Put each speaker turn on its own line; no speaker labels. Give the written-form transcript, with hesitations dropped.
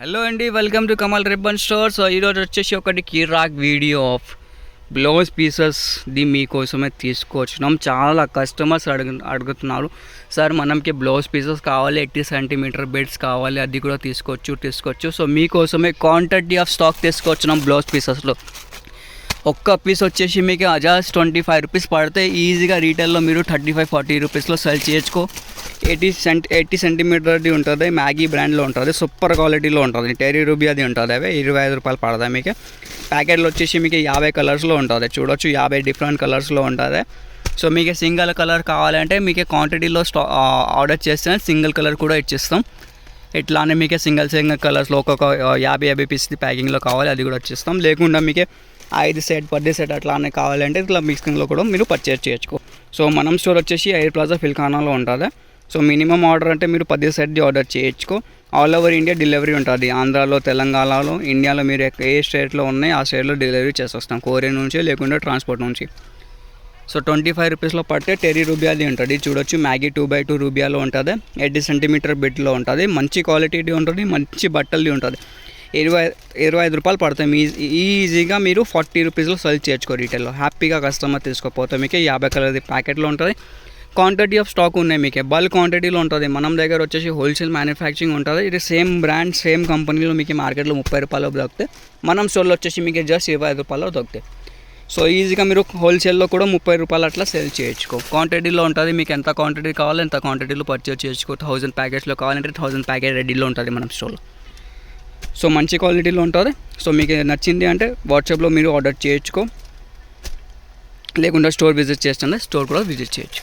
Hello అండి, welcome to Kamal ribbon store. So ఈరోజు వచ్చేసి ఒకటి కిరాక్ వీడియో ఆఫ్ బ్లౌజ్ పీసెస్ది మీకోసమే తీసుకొచ్చినాం. చాలా కస్టమర్స్ అడుగుతున్నారు, సార్ మనకి బ్లౌజ్ పీసెస్ కావాలి, 80 సెంటీమీటర్ బెడ్స్ కావాలి, అది కూడా తీసుకోవచ్చు. సో మీకోసమే క్వాంటిటీ ఆఫ్ స్టాక్ తీసుకొచ్చినాం. బ్లౌజ్ పీసెస్లో ఒక్క పీస్ వచ్చేసి మీకు జస్ట్ 25 రూపీస్ పడితే ఈజీగా రీటైల్లో మీరు 35-40 రూపీస్లో సెల్ చేయొచ్చు. 80 సెంటీమీటర్ది ఉంటుంది, మ్యాగీ బ్రాండ్లో ఉంటుంది, సూపర్ క్వాలిటీలో ఉంటుంది, టెరీ రూబియాది ఉంటుంది. అవి 25 రూపాయలు పడతాయి మీకు. ప్యాకెట్లో వచ్చేసి మీకు 50 కలర్స్లో ఉంటుంది, చూడొచ్చు 50 డిఫరెంట్ కలర్స్లో ఉంటుంది. సో మీకు సింగిల్ కలర్ కావాలంటే మీకు క్వాంటిటీలో ఆర్డర్ చేస్తే సింగిల్ కలర్ కూడా ఇచ్చిస్తాం. ఇట్లానే మీకు సింగిల్ కలర్స్లో ఒక్కొక్క 50 పీస్ది ప్యాకింగ్లో కావాలి, అది కూడా వచ్చేస్తాం. లేకుండా మీకు 5 సెట్ 10 సెట్ అట్లానే కావాలంటే ఇట్లా మిక్సింగ్లో కూడా మీరు పర్చేస్ చేయొచ్చు. సో మనం స్టోర్ వచ్చేసి ఎయిర్ ప్లాజా ఫిల్ఖానాలో ఉంటుంది. సో మినిమం ఆర్డర్ అంటే మీరు 10 సెట్ది ఆర్డర్ చేయొచ్చు. ఆల్ ఓవర్ ఇండియా డెలివరీ ఉంటుంది. ఆంధ్రాలో, తెలంగాణలో, ఇండియాలో మీరు ఏ స్టేట్లో ఉన్నాయి ఆ స్టేట్లో డెలివరీ చేసేస్తాం, కొరియర్ నుంచి లేకుండా ట్రాన్స్పోర్ట్ నుంచి. సో 25 రూపీస్లో పడితే టెరీ రూబియాది ఉంటుంది, చూడొచ్చు. మ్యాగీ 2x2 రూబియాలో ఉంటుంది, 80 సెంటీమీటర్ బెడ్లో ఉంటుంది, మంచి క్వాలిటీది ఉంటుంది, మంచి బట్టలది ఉంటుంది. 25 రూపాయలు పడతాయి. ఈజీగా మీరు 40 రూపీస్లో సెల్ చేయొచ్చు రీటైల్లో. హ్యాపీగా కస్టమర్ తీసుకోపోతే మీకు 50 కలర్ది ప్యాకెట్లో ఉంటుంది. క్వాంటిటీ ఆఫ్ స్టాక్ ఉన్నాయి, మీకు బల్క్ క్వాంటిటీలో ఉంటుంది. మనం దగ్గర వచ్చేసి హోల్సేల్ మ్యానుఫ్యాక్చరింగ్ ఉంటుంది. ఇది సేమ్ బ్రాండ్ సేమ్ కంపెనీలో మీకు మార్కెట్లో 30 రూపాయలు దొరుకుతాయి. మనం స్టోర్లో వచ్చేసి మీకు జస్ట్ 25 రూపాయలు దొరుకుతాయి. సో ఈజీగా మీరు హోల్సేల్లో కూడా 30 రూపాయలు అట్లా సేల్ చేయొచ్చు. క్వాంటిటీలో ఉంటుంది, మీకు ఎంత క్వాంటిటీ కావాలో ఎంత క్వాంటిటీలో పర్చేస్ చేసుకో. 1000 ప్యాకెట్స్లో కావాలంటే 1000 ప్యాకెట్ రెడీలో ఉంటుంది మనం స్టోర్లో. సో మంచి క్వాలిటీలో ఉంటుంది. సో మీకు నచ్చింది అంటే వాట్సాప్లో మీరు ఆర్డర్ చేయొచ్చు, లేకుండా స్టోర్ విజిట్ చేస్తుంటే స్టోర్ కూడా విజిట్ చేయొచ్చు.